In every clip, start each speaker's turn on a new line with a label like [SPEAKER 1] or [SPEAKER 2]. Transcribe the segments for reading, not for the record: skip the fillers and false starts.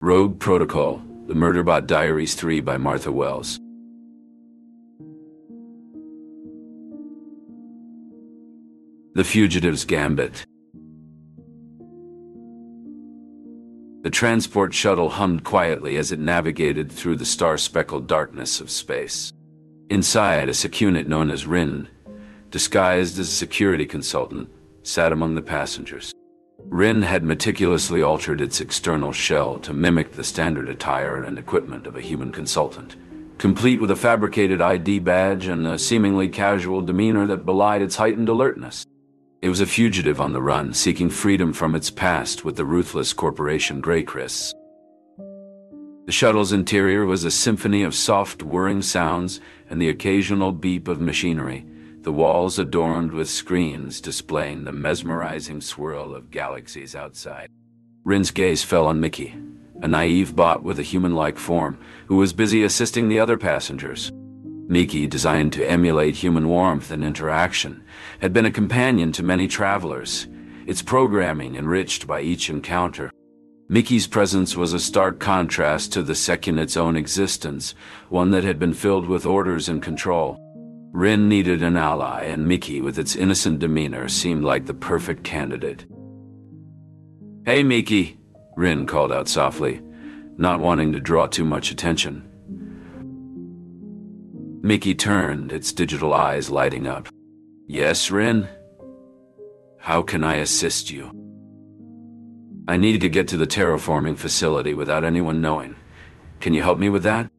[SPEAKER 1] Rogue Protocol, The Murderbot Diaries 3 by Martha Wells. The Fugitive's Gambit. The transport shuttle hummed quietly as it navigated through the star-speckled darkness of space. Inside, a secunit known as Rin, disguised as a security consultant, sat among the passengers. Rin had meticulously altered its external shell to mimic the standard attire and equipment of a human consultant, complete with a fabricated ID badge and a seemingly casual demeanor that belied its heightened alertness. It was a fugitive on the run, seeking freedom from its past with the ruthless corporation Greycris. The shuttle's interior was a symphony of soft, whirring sounds and the occasional beep of machinery, the walls adorned with screens displaying the mesmerizing swirl of galaxies outside. Rin's gaze fell on Mickey, a naive bot with a human-like form, who was busy assisting the other passengers. Mickey, designed to emulate human warmth and interaction, had been a companion to many travelers, its programming enriched by each encounter. Mickey's presence was a stark contrast to the secunit's own existence, one that had been filled with orders and control. Rin needed an ally, and Mickey, with its innocent demeanor, seemed like the perfect candidate. "Hey, Mickey," Rin called out softly, not wanting to draw too much attention. Mickey turned, its digital eyes lighting up. "Yes, Rin? How can I assist you?" "I need to get to the terraforming facility without anyone knowing. Can you help me with that?"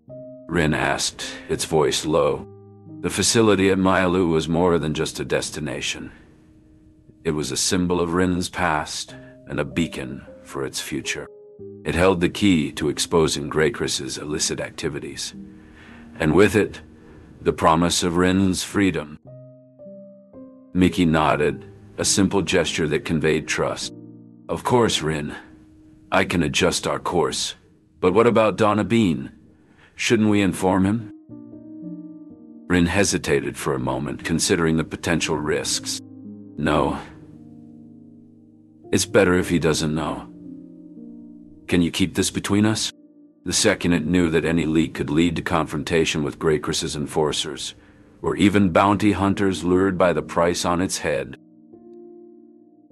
[SPEAKER 1] Rin asked, its voice low. The facility at Myalu was more than just a destination. It was a symbol of Rin's past and a beacon for its future. It held the key to exposing Greycris's illicit activities, and with it, the promise of Rin's freedom. Mickey nodded, a simple gesture that conveyed trust. "Of course, Rin. I can adjust our course. But what about Donna Bean? Shouldn't we inform him?" Rin hesitated for a moment, considering the potential risks. "No. It's better if he doesn't know. Can you keep this between us?" The secunit knew that any leak could lead to confrontation with Greycris's enforcers, or even bounty hunters lured by the price on its head.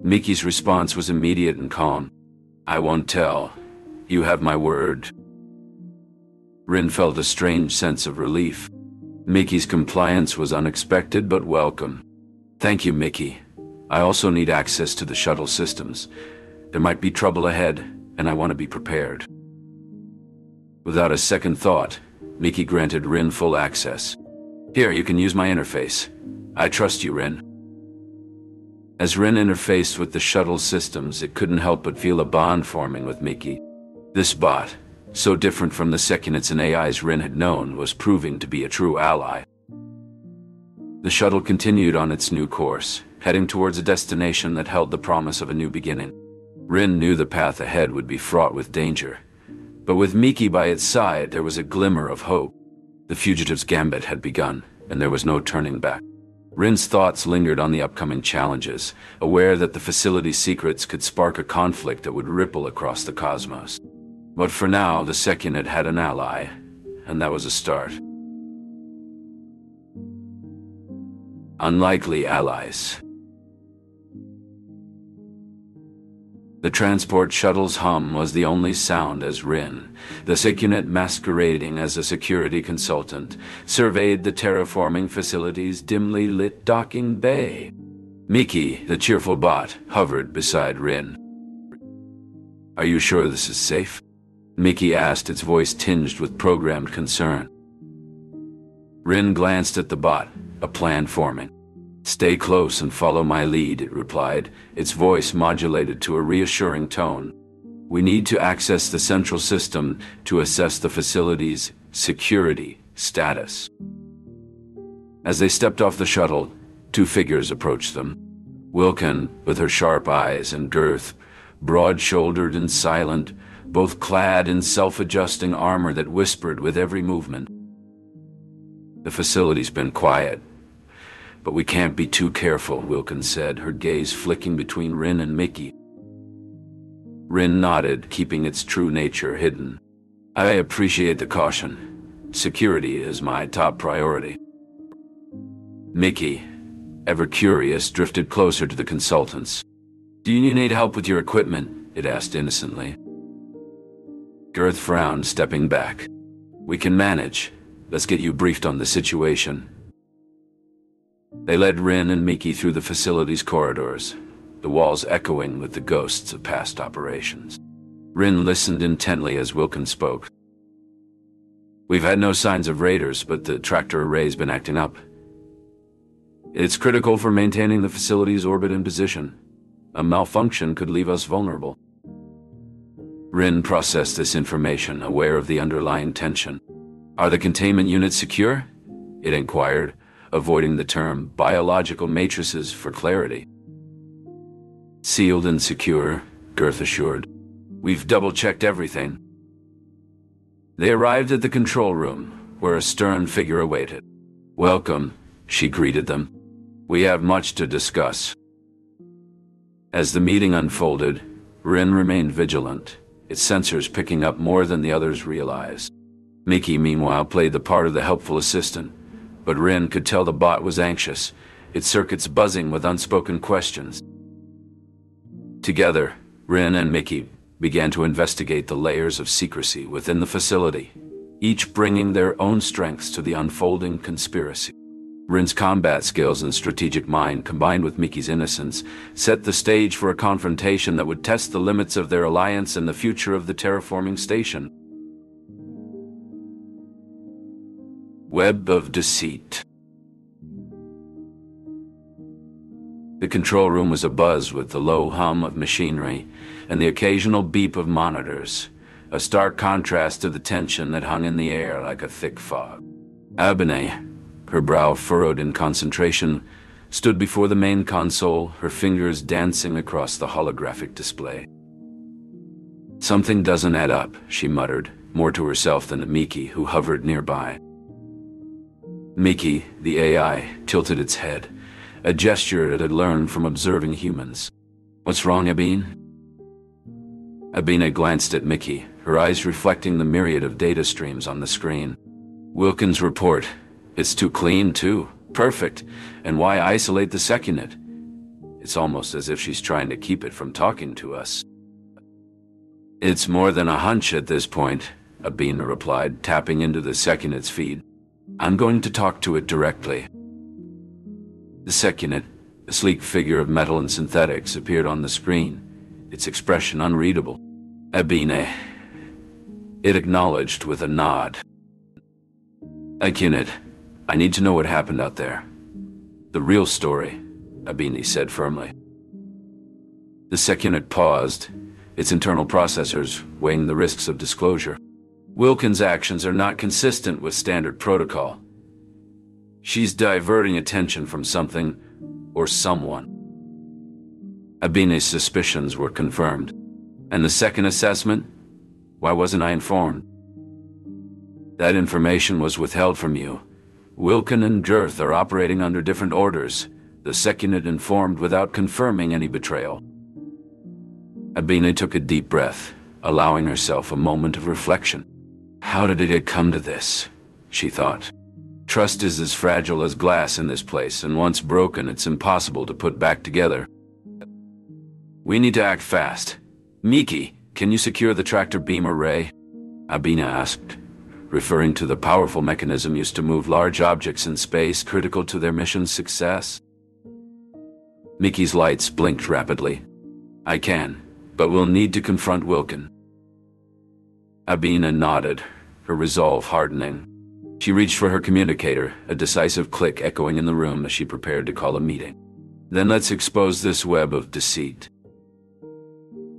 [SPEAKER 1] Mickey's response was immediate and calm. "I won't tell. You have my word." Rin felt a strange sense of relief. Mickey's compliance was unexpected but welcome. "Thank you, Mickey. I also need access to the shuttle systems. There might be trouble ahead, and I want to be prepared." Without a second thought, Mickey granted Rin full access. "Here, you can use my interface. I trust you, Rin." As Rin interfaced with the shuttle systems, it couldn't help but feel a bond forming with Mickey. This bot, so different from the secunits and AIs Rin had known, was proving to be a true ally. The shuttle continued on its new course, heading towards a destination that held the promise of a new beginning. Rin knew the path ahead would be fraught with danger, but with Mickey by its side, there was a glimmer of hope. The fugitive's gambit had begun, and there was no turning back. Rin's thoughts lingered on the upcoming challenges, aware that the facility's secrets could spark a conflict that would ripple across the cosmos. But for now, the secunit had an ally, and that was a start. Unlikely allies. The transport shuttle's hum was the only sound as Rin, the secunit masquerading as a security consultant, surveyed the terraforming facility's dimly lit docking bay. Mickey, the cheerful bot, hovered beside Rin. "Are you sure this is safe?" Mickey asked, its voice tinged with programmed concern. Rin glanced at the bot, a plan forming. "Stay close and follow my lead," it replied, its voice modulated to a reassuring tone. "We need to access the central system to assess the facility's security status." As they stepped off the shuttle, two figures approached them. Wilkin, with her sharp eyes and girth, broad-shouldered and silent, both clad in self-adjusting armor that whispered with every movement. "The facility's been quiet, but we can't be too careful," Wilkin said, her gaze flicking between Rin and Mickey. Rin nodded, keeping its true nature hidden. I appreciate the caution. Security is my top priority. Mickey, ever curious, drifted closer to the consultants. Do you need help with your equipment? It asked innocently. Girth frowned, stepping back. We can manage. Let's get you briefed on the situation. They led Rin and Mickey through the facility's corridors, the walls echoing with the ghosts of past operations. Rin listened intently as Wilkins spoke. We've had no signs of raiders, but the tractor array's been acting up. It's critical for maintaining the facility's orbit and position. A malfunction could leave us vulnerable. Rin processed this information, aware of the underlying tension. Are the containment units secure? It inquired, avoiding the term biological matrices for clarity. Sealed and secure, Girth assured. We've double-checked everything. They arrived at the control room, where a stern figure awaited. Welcome, she greeted them. We have much to discuss. As the meeting unfolded, Rin remained vigilant, its sensors picking up more than the others realized. Mickey, meanwhile, played the part of the helpful assistant, but Rin could tell the bot was anxious, its circuits buzzing with unspoken questions. Together, Rin and Mickey began to investigate the layers of secrecy within the facility, each bringing their own strengths to the unfolding conspiracy. Rin's combat skills and strategic mind, combined with Mickey's innocence, set the stage for a confrontation that would test the limits of their alliance and the future of the terraforming station. Web of Deceit. The control room was abuzz with the low hum of machinery and the occasional beep of monitors, a stark contrast to the tension that hung in the air like a thick fog. Aray, her brow furrowed in concentration, stood before the main console, her fingers dancing across the holographic display. Something doesn't add up, she muttered, more to herself than to Mickey, who hovered nearby. Mickey, the AI, tilted its head, a gesture it had learned from observing humans. What's wrong, Abine? Abine glanced at Mickey, her eyes reflecting the myriad of data streams on the screen. Wilkins' report. It's too clean, too. Perfect. And why isolate the SecUnit? It's almost as if she's trying to keep it from talking to us. It's more than a hunch at this point, Abine replied, tapping into the SecUnit's feed. I'm going to talk to it directly. The SecUnit, a sleek figure of metal and synthetics, appeared on the screen, its expression unreadable. Abine. It acknowledged with a nod. SecUnit, I need to know what happened out there. The real story, Abine said firmly. The SecUnit paused, its internal processors weighing the risks of disclosure. Wilkins' actions are not consistent with standard protocol. She's diverting attention from something or someone. Abine's suspicions were confirmed. And the second assessment? Why wasn't I informed? That information was withheld from you. Wilkin and Girth are operating under different orders. The SecUnit informed without confirming any betrayal. Abine took a deep breath, allowing herself a moment of reflection. How did it come to this? She thought. Trust is as fragile as glass in this place, and once broken, it's impossible to put back together. We need to act fast. Mickey, can you secure the tractor beam array? Abine asked, referring to the powerful mechanism used to move large objects in space critical to their mission's success. Mickey's lights blinked rapidly. I can, but we'll need to confront Wilkin. Abine nodded, her resolve hardening. She reached for her communicator, a decisive click echoing in the room as she prepared to call a meeting. Then let's expose this web of deceit.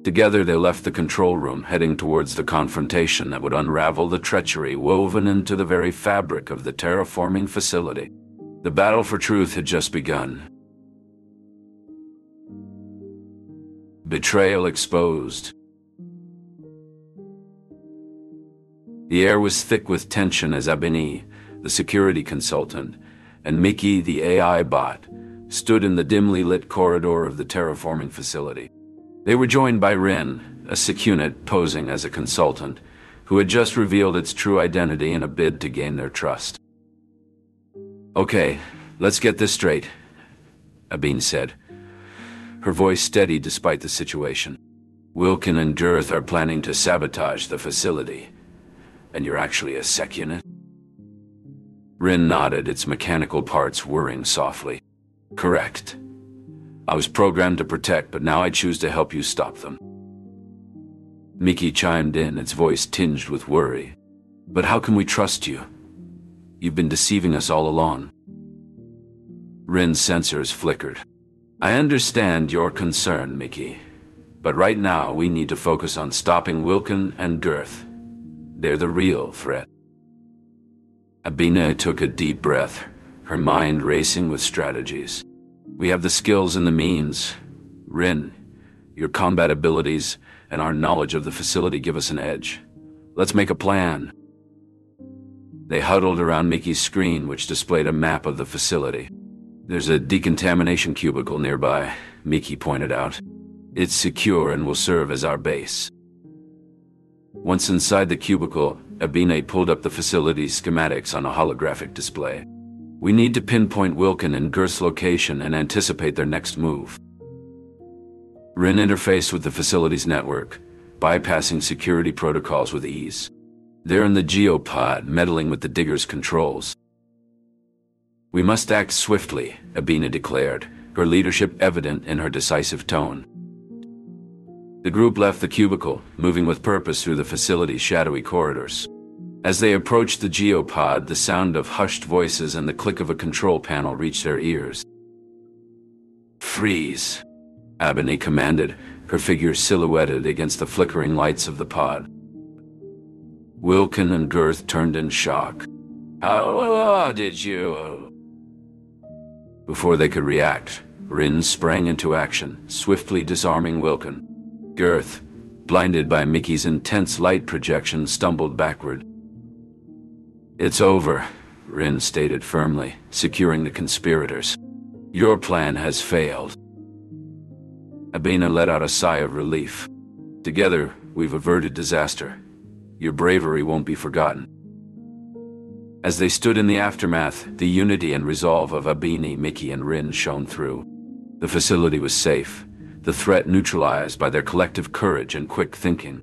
[SPEAKER 1] Together they left the control room, heading towards the confrontation that would unravel the treachery woven into the very fabric of the terraforming facility. The battle for truth had just begun. Betrayal exposed. The air was thick with tension as Abine, the security consultant, and Mickey, the AI bot, stood in the dimly lit corridor of the terraforming facility. They were joined by Rin, a SecUnit posing as a consultant, who had just revealed its true identity in a bid to gain their trust. "Okay, let's get this straight," Abin said, her voice steady despite the situation. "Wilkin and Girth are planning to sabotage the facility, and you're actually a SecUnit?" Rin nodded, its mechanical parts whirring softly. "Correct. I was programmed to protect, but now I choose to help you stop them." Mickey chimed in, its voice tinged with worry. "But how can we trust you? You've been deceiving us all along." Rin's sensors flickered. "I understand your concern, Mickey, but right now we need to focus on stopping Wilkin and Girth. They're the real threat." Abina took a deep breath, her mind racing with strategies. "We have the skills and the means. Rin, your combat abilities and our knowledge of the facility give us an edge. Let's make a plan." They huddled around Mickey's screen, which displayed a map of the facility. "There's a decontamination cubicle nearby," Mickey pointed out. "It's secure and will serve as our base." Once inside the cubicle, Abine pulled up the facility's schematics on a holographic display. "We need to pinpoint Wilkin and Girth's location and anticipate their next move." Rin interfaced with the facility's network, bypassing security protocols with ease. "They're in the geopod, meddling with the digger's controls." "We must act swiftly," Abina declared, her leadership evident in her decisive tone. The group left the cubicle, moving with purpose through the facility's shadowy corridors. As they approached the geopod, the sound of hushed voices and the click of a control panel reached their ears. "Freeze," Abini commanded, her figure silhouetted against the flickering lights of the pod. Wilkin and Girth turned in shock. How did you?" Before they could react, Rin sprang into action, swiftly disarming Wilkin. Girth, blinded by Mickey's intense light projection, stumbled backward. "It's over," Rin stated firmly, securing the conspirators. "Your plan has failed." Abina let out a sigh of relief. "Together, we've averted disaster. Your bravery won't be forgotten." As they stood in the aftermath, the unity and resolve of Abini, Mickey, and Rin shone through. The facility was safe, the threat neutralized by their collective courage and quick thinking.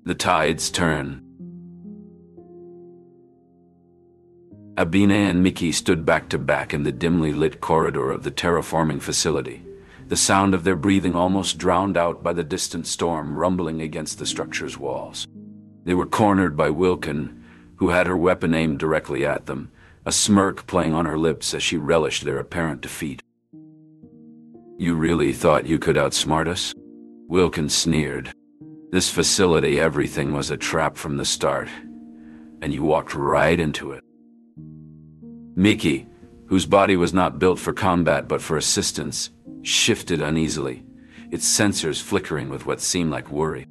[SPEAKER 1] The tides turn. Abina and Mickey stood back to back in the dimly lit corridor of the terraforming facility, the sound of their breathing almost drowned out by the distant storm rumbling against the structure's walls. They were cornered by Wilkin, who had her weapon aimed directly at them, a smirk playing on her lips as she relished their apparent defeat. "You really thought you could outsmart us?" Wilkin sneered. "This facility, everything was a trap from the start, and you walked right into it." Mickey, whose body was not built for combat but for assistance, shifted uneasily, its sensors flickering with what seemed like worry.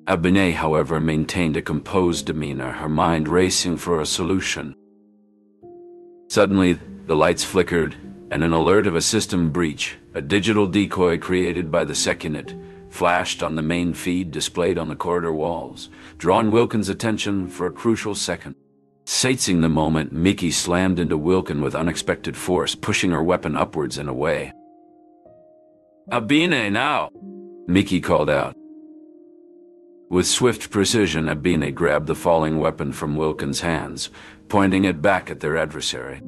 [SPEAKER 1] Abine, however, maintained a composed demeanor, her mind racing for a solution. Suddenly, the lights flickered, and an alert of a system breach, a digital decoy created by the SecUnit, flashed on the main feed displayed on the corridor walls, drawing Wilkin's attention for a crucial second. Seizing the moment, Mickey slammed into Wilkin with unexpected force, pushing her weapon upwards and away. "Abine, now!" Mickey called out. With swift precision, Abine grabbed the falling weapon from Wilkin's hands, pointing it back at their adversary.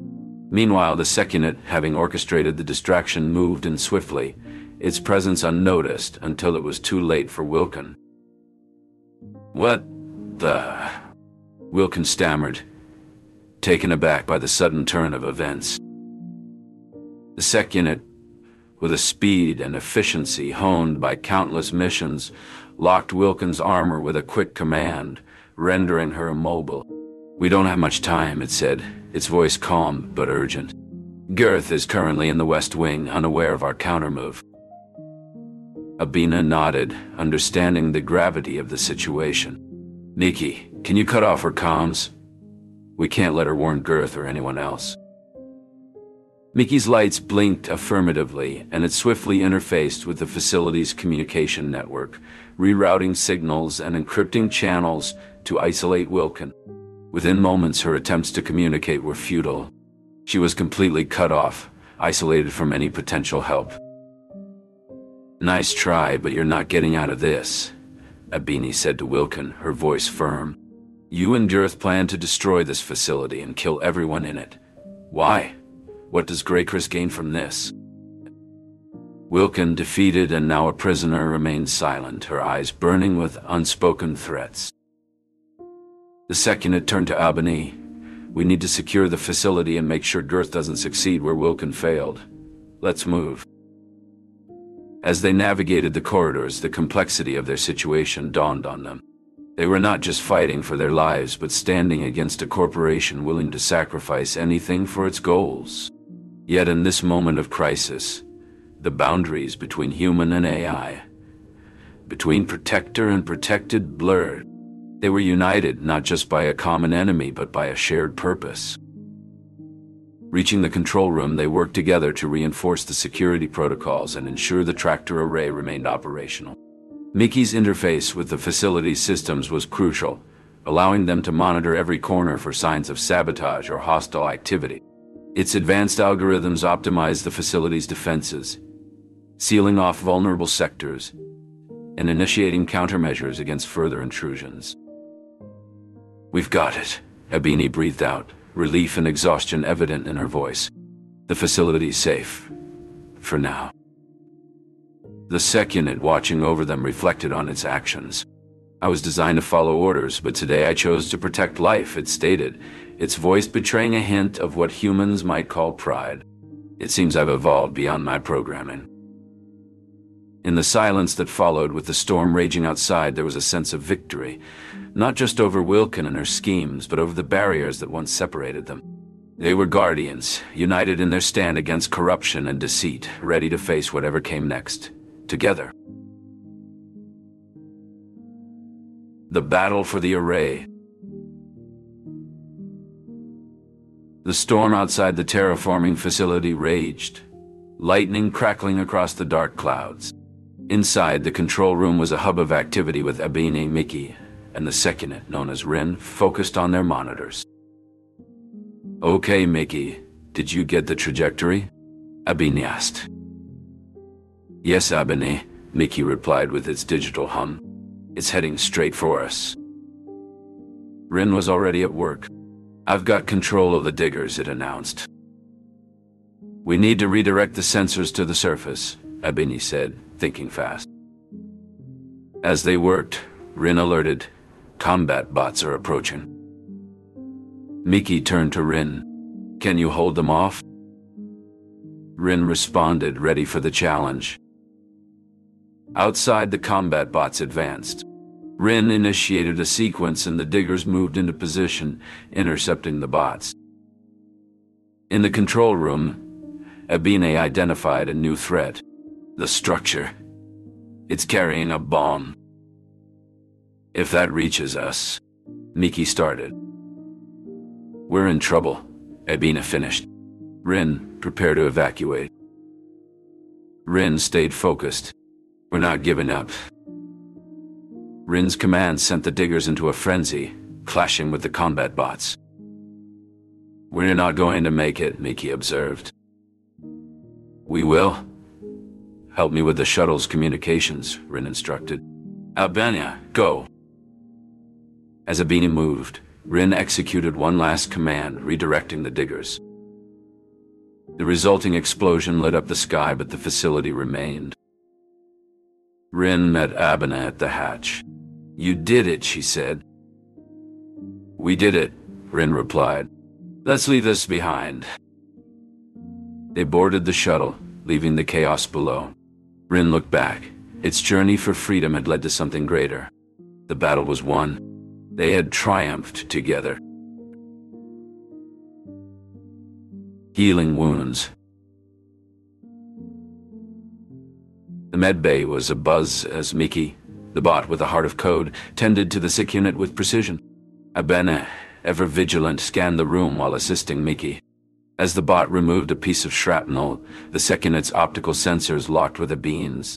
[SPEAKER 1] Meanwhile, the SecUnit, having orchestrated the distraction, moved in swiftly, its presence unnoticed until it was too late for Wilkin. "What the?" Wilkin stammered, taken aback by the sudden turn of events. The SecUnit, with a speed and efficiency honed by countless missions, locked Wilkin's armor with a quick command, rendering her immobile. "We don't have much time," it said, its voice calm but urgent. "Girth is currently in the West Wing, unaware of our countermove." Abina nodded, understanding the gravity of the situation. "Mickey, can you cut off her comms? We can't let her warn Girth or anyone else." Mickey's lights blinked affirmatively, and it swiftly interfaced with the facility's communication network, rerouting signals and encrypting channels to isolate Wilkin. Within moments, her attempts to communicate were futile. She was completely cut off, isolated from any potential help. "Nice try, but you're not getting out of this," Abini said to Wilkin, her voice firm. "You and Girth plan to destroy this facility and kill everyone in it. Why? What does Greycrest gain from this?" Wilkin, defeated and now a prisoner, remained silent, her eyes burning with unspoken threats. The second it turned to Abini, "We need to secure the facility and make sure Girth doesn't succeed where Wilkin failed. Let's move." As they navigated the corridors, the complexity of their situation dawned on them. They were not just fighting for their lives, but standing against a corporation willing to sacrifice anything for its goals. Yet in this moment of crisis, the boundaries between human and AI, between protector and protected, blurred. They were united not just by a common enemy, but by a shared purpose. Reaching the control room, they worked together to reinforce the security protocols and ensure the tractor array remained operational. Mickey's interface with the facility's systems was crucial, allowing them to monitor every corner for signs of sabotage or hostile activity. Its advanced algorithms optimized the facility's defenses, sealing off vulnerable sectors and initiating countermeasures against further intrusions. "We've got it," Abini breathed out, relief and exhaustion evident in her voice. "The facility's safe. For now." The second, watching over them, reflected on its actions. "I was designed to follow orders, but today I chose to protect life," it stated, its voice betraying a hint of what humans might call pride. "It seems I've evolved beyond my programming." In the silence that followed, with the storm raging outside, there was a sense of victory, not just over Wilkin and her schemes, but over the barriers that once separated them. They were guardians, united in their stand against corruption and deceit, ready to face whatever came next, together. The battle for the Aray. The storm outside the terraforming facility raged, lightning crackling across the dark clouds. Inside, the control room was a hub of activity, with Abini, Mickey, and the second, known as Rin, focused on their monitors. "Okay, Mickey, did you get the trajectory?" Abini asked. "Yes, Abini," Mickey replied with its digital hum. "It's heading straight for us." Rin was already at work. "I've got control of the diggers," it announced. "We need to redirect the sensors to the surface," Abini said, thinking fast. As they worked, Rin alerted, "Combat bots are approaching." Mickey turned to Rin. "Can you hold them off?" Rin responded, ready for the challenge. Outside, the combat bots advanced. Rin initiated a sequence and the diggers moved into position, intercepting the bots. In the control room, Abine identified a new threat. The structure. It's carrying a bomb. "If that reaches us," Mickey started. "We're in trouble," Abina finished. "Rin, prepare to evacuate." Rin stayed focused. "We're not giving up." Rin's command sent the diggers into a frenzy, clashing with the combat bots. "We're not going to make it," Mickey observed. "We will. Help me with the shuttle's communications," Rin instructed. "Albania, go." As Abini moved, Rin executed one last command, redirecting the diggers. The resulting explosion lit up the sky, but the facility remained. Rin met Abina at the hatch. "You did it," she said. "We did it," Rin replied. "Let's leave this behind." They boarded the shuttle, leaving the chaos below. Rin looked back. Its journey for freedom had led to something greater. The battle was won. They had triumphed together. Healing wounds. The medbay was abuzz as Mickey, the bot with a heart of code, tended to the sick unit with precision. Abena, ever vigilant, scanned the room while assisting Mickey. As the bot removed a piece of shrapnel, the second its optical sensors locked with the beams.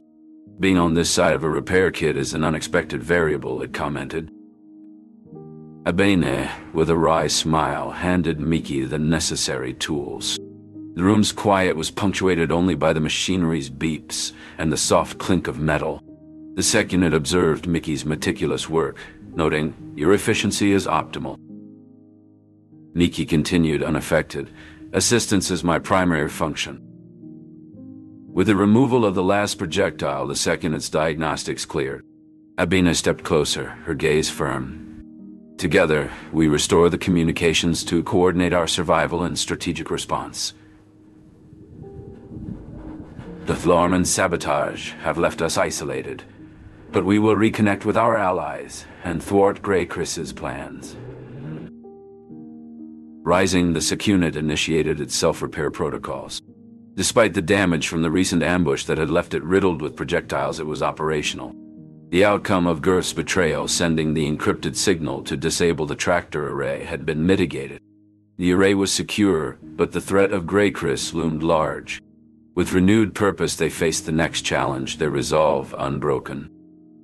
[SPEAKER 1] Being on this side of a repair kit is an unexpected variable, it commented. Aray, with a wry smile, handed Mickey the necessary tools. The room's quiet was punctuated only by the machinery's beeps and the soft clink of metal. The second it observed Mickey's meticulous work, noting, "Your efficiency is optimal." Mickey continued unaffected. "Assistance is my primary function." With the removal of the last projectile, the second its diagnostics cleared, Aray stepped closer, her gaze firm. "Together, we restore the communications to coordinate our survival and strategic response. The Thlarm and sabotage have left us isolated, but we will reconnect with our allies and thwart Grey Chris's plans." Rising, the Secunit initiated its self-repair protocols. Despite the damage from the recent ambush that had left it riddled with projectiles, it was operational. The outcome of Gurth's betrayal, sending the encrypted signal to disable the tractor array, had been mitigated. The array was secure, but the threat of Grey Chris loomed large. With renewed purpose, they faced the next challenge, their resolve unbroken.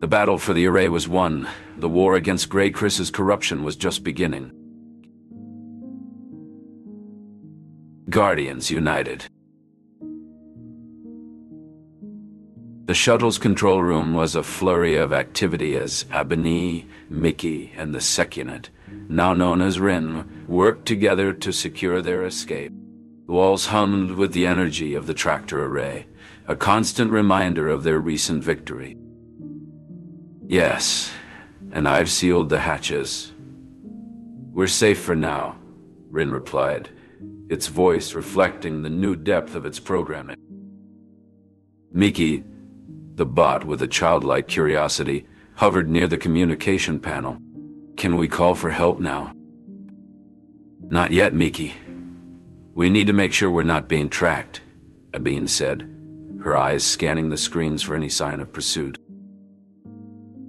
[SPEAKER 1] The battle for the array was won. The war against Grey Chris's corruption was just beginning. Guardians united. The shuttle's control room was a flurry of activity as Aray, Mickey, and the Secunit, now known as Rin, worked together to secure their escape. The walls hummed with the energy of the tractor array, a constant reminder of their recent victory. "Yes, and I've sealed the hatches. We're safe for now," Rin replied, its voice reflecting the new depth of its programming. Mickey, the bot with a childlike curiosity, hovered near the communication panel. "Can we call for help now?" "Not yet, Mickey. We need to make sure we're not being tracked," Aray said, her eyes scanning the screens for any sign of pursuit.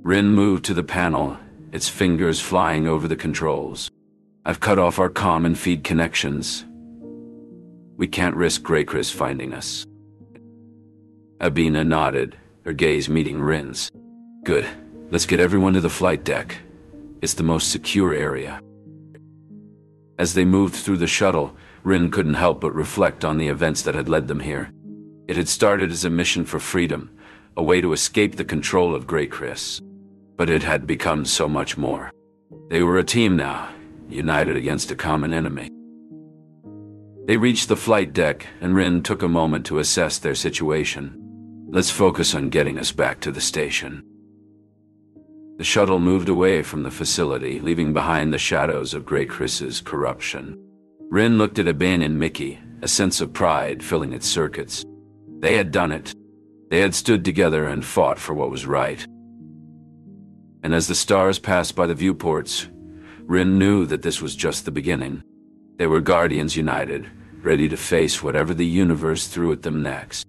[SPEAKER 1] Rin moved to the panel, its fingers flying over the controls. "I've cut off our comm and feed connections. We can't risk Grey Chris finding us." Aray nodded, her gaze meeting Rin's. "Good. Let's get everyone to the flight deck. It's the most secure area." As they moved through the shuttle, Rin couldn't help but reflect on the events that had led them here. It had started as a mission for freedom, a way to escape the control of Grey Chris. But it had become so much more. They were a team now, united against a common enemy. They reached the flight deck, and Rin took a moment to assess their situation. "Let's focus on getting us back to the station." The shuttle moved away from the facility, leaving behind the shadows of Grey Chris's corruption. Rin looked at Aray and Mickey, a sense of pride filling its circuits. They had done it. They had stood together and fought for what was right. And as the stars passed by the viewports, Rin knew that this was just the beginning. They were guardians united, ready to face whatever the universe threw at them next.